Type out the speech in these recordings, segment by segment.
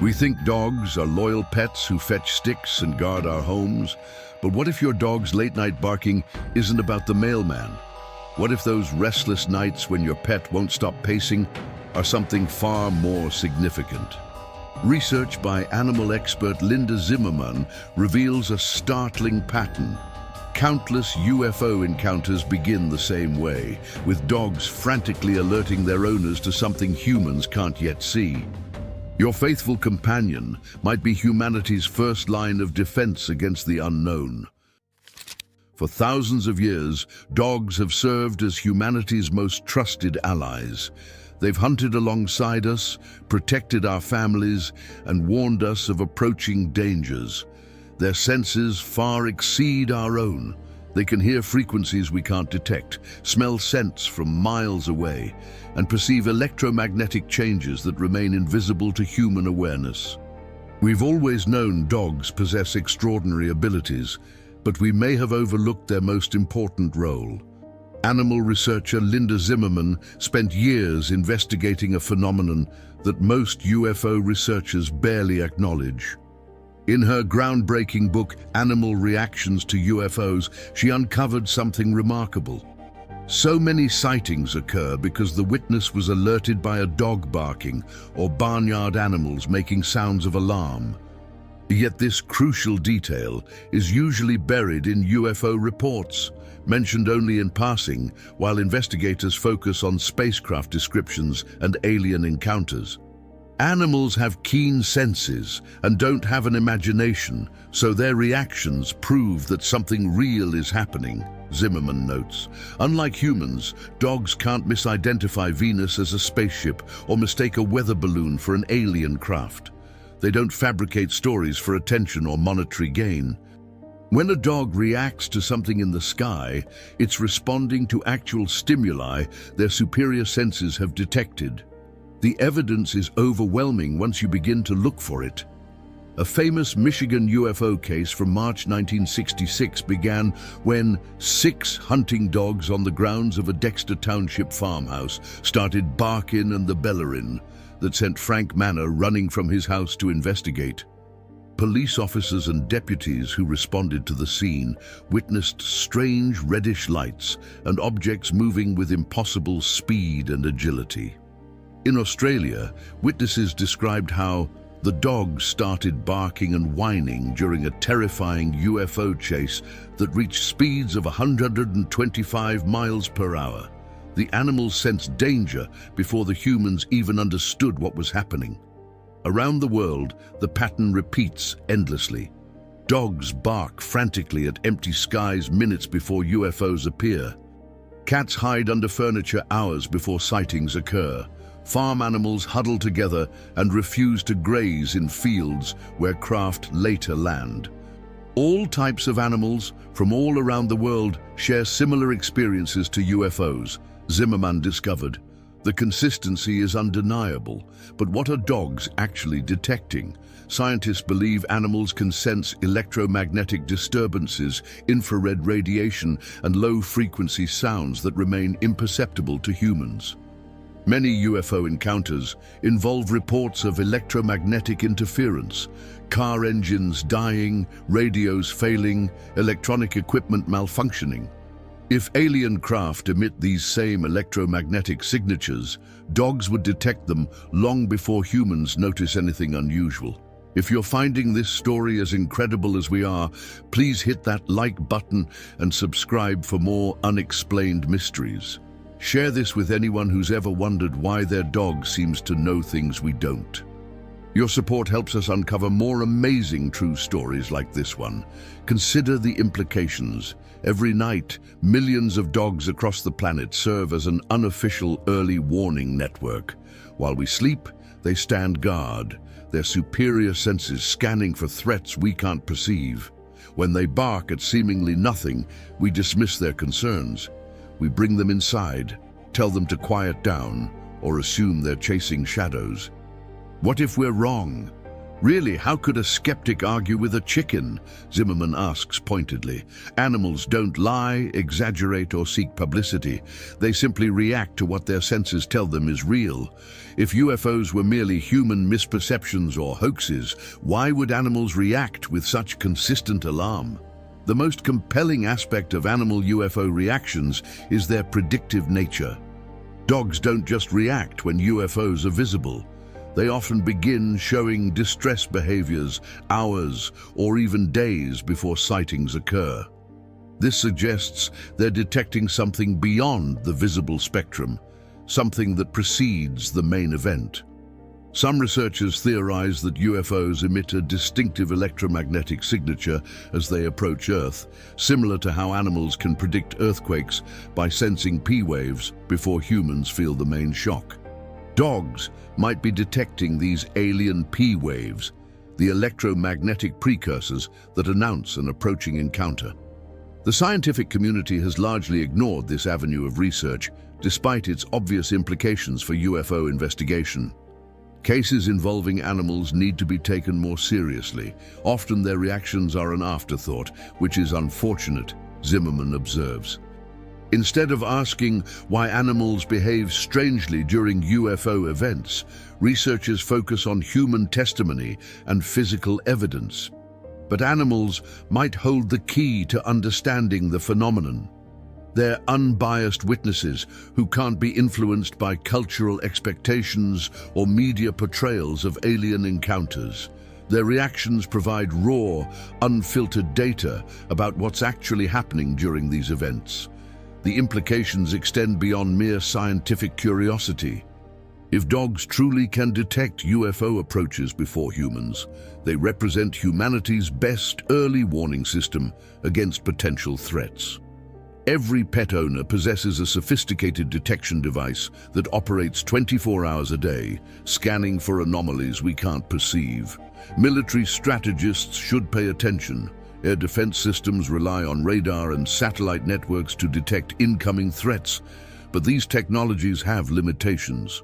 We think dogs are loyal pets who fetch sticks and guard our homes, but what if your dog's late-night barking isn't about the mailman? What if those restless nights when your pet won't stop pacing are something far more significant? Research by animal expert Linda Zimmermann reveals a startling pattern. Countless UFO encounters begin the same way, with dogs frantically alerting their owners to something humans can't yet see. Your faithful companion might be humanity's first line of defense against the unknown. For thousands of years, dogs have served as humanity's most trusted allies. They've hunted alongside us, protected our families, and warned us of approaching dangers. Their senses far exceed our own. They can hear frequencies we can't detect, smell scents from miles away, and perceive electromagnetic changes that remain invisible to human awareness. We've always known dogs possess extraordinary abilities, but we may have overlooked their most important role. Animal researcher Linda Zimmermann spent years investigating a phenomenon that most UFO researchers barely acknowledge. In her groundbreaking book, Animal Reactions to UFOs, she uncovered something remarkable. So many sightings occur because the witness was alerted by a dog barking or barnyard animals making sounds of alarm. Yet this crucial detail is usually buried in UFO reports, mentioned only in passing, while investigators focus on spacecraft descriptions and alien encounters. Animals have keen senses and don't have an imagination, so their reactions prove that something real is happening, Zimmermann notes. Unlike humans, dogs can't misidentify Venus as a spaceship or mistake a weather balloon for an alien craft. They don't fabricate stories for attention or monetary gain. When a dog reacts to something in the sky, it's responding to actual stimuli their superior senses have detected. The evidence is overwhelming once you begin to look for it. A famous Michigan UFO case from March 1966 began when 6 hunting dogs on the grounds of a Dexter Township farmhouse started barking and the bellowing that sent Frank Manor running from his house to investigate. Police officers and deputies who responded to the scene witnessed strange reddish lights and objects moving with impossible speed and agility. In Australia, witnesses described how the dogs started barking and whining during a terrifying UFO chase that reached speeds of 125 miles per hour. The animals sensed danger before the humans even understood what was happening. Around the world, the pattern repeats endlessly. Dogs bark frantically at empty skies minutes before UFOs appear. Cats hide under furniture hours before sightings occur. Farm animals huddle together and refuse to graze in fields where craft later land. All types of animals from all around the world share similar experiences to UFOs, Zimmermann discovered. The consistency is undeniable, but what are dogs actually detecting? Scientists believe animals can sense electromagnetic disturbances, infrared radiation, and low-frequency sounds that remain imperceptible to humans. Many UFO encounters involve reports of electromagnetic interference, car engines dying, radios failing, electronic equipment malfunctioning. If alien craft emit these same electromagnetic signatures, dogs would detect them long before humans notice anything unusual. If you're finding this story as incredible as we are, please hit that like button and subscribe for more unexplained mysteries. Share this with anyone who's ever wondered why their dog seems to know things we don't. Your support helps us uncover more amazing true stories like this one. Consider the implications. Every night, millions of dogs across the planet serve as an unofficial early warning network. While we sleep, they stand guard, their superior senses scanning for threats we can't perceive. When they bark at seemingly nothing, we dismiss their concerns. We bring them inside, tell them to quiet down, or assume they're chasing shadows. What if we're wrong? Really, how could a skeptic argue with a chicken? Zimmermann asks pointedly. Animals don't lie, exaggerate, or seek publicity. They simply react to what their senses tell them is real. If UFOs were merely human misperceptions or hoaxes, why would animals react with such consistent alarm? The most compelling aspect of animal UFO reactions is their predictive nature. Dogs don't just react when UFOs are visible. They often begin showing distress behaviors hours or even days before sightings occur. This suggests they're detecting something beyond the visible spectrum, something that precedes the main event. Some researchers theorize that UFOs emit a distinctive electromagnetic signature as they approach Earth, similar to how animals can predict earthquakes by sensing P waves before humans feel the main shock. Dogs might be detecting these alien P waves, the electromagnetic precursors that announce an approaching encounter. The scientific community has largely ignored this avenue of research, despite its obvious implications for UFO investigation. Cases involving animals need to be taken more seriously. Often their reactions are an afterthought, which is unfortunate, Zimmermann observes. Instead of asking why animals behave strangely during UFO events, researchers focus on human testimony and physical evidence. But animals might hold the key to understanding the phenomenon. They're unbiased witnesses who can't be influenced by cultural expectations or media portrayals of alien encounters. Their reactions provide raw, unfiltered data about what's actually happening during these events. The implications extend beyond mere scientific curiosity. If dogs truly can detect UFO approaches before humans, they represent humanity's best early warning system against potential threats. Every pet owner possesses a sophisticated detection device that operates 24 hours a day, scanning for anomalies we can't perceive. Military strategists should pay attention. Air defense systems rely on radar and satellite networks to detect incoming threats, but these technologies have limitations.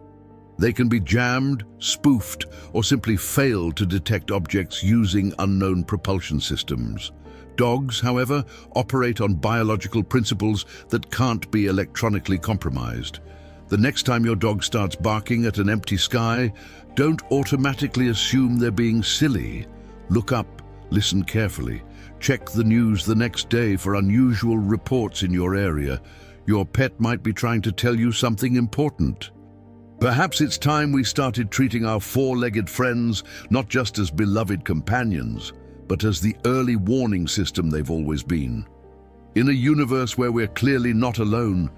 They can be jammed, spoofed, or simply fail to detect objects using unknown propulsion systems. Dogs, however, operate on biological principles that can't be electronically compromised. The next time your dog starts barking at an empty sky, don't automatically assume they're being silly. Look up, listen carefully. Check the news the next day for unusual reports in your area. Your pet might be trying to tell you something important. Perhaps it's time we started treating our four-legged friends not just as beloved companions, but as the early warning system they've always been. In a universe where we're clearly not alone,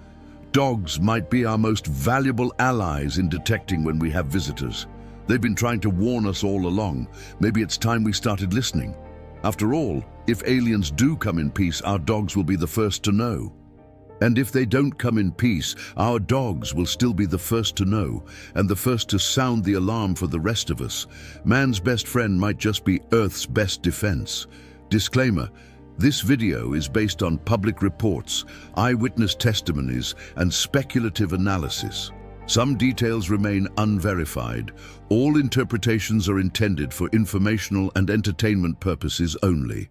dogs might be our most valuable allies in detecting when we have visitors. They've been trying to warn us all along. Maybe it's time we started listening. After all, if aliens do come in peace, our dogs will be the first to know. And if they don't come in peace, our dogs will still be the first to know, and the first to sound the alarm for the rest of us. Man's best friend might just be Earth's best defense. Disclaimer: this video is based on public reports, eyewitness testimonies, and speculative analysis. Some details remain unverified. All interpretations are intended for informational and entertainment purposes only.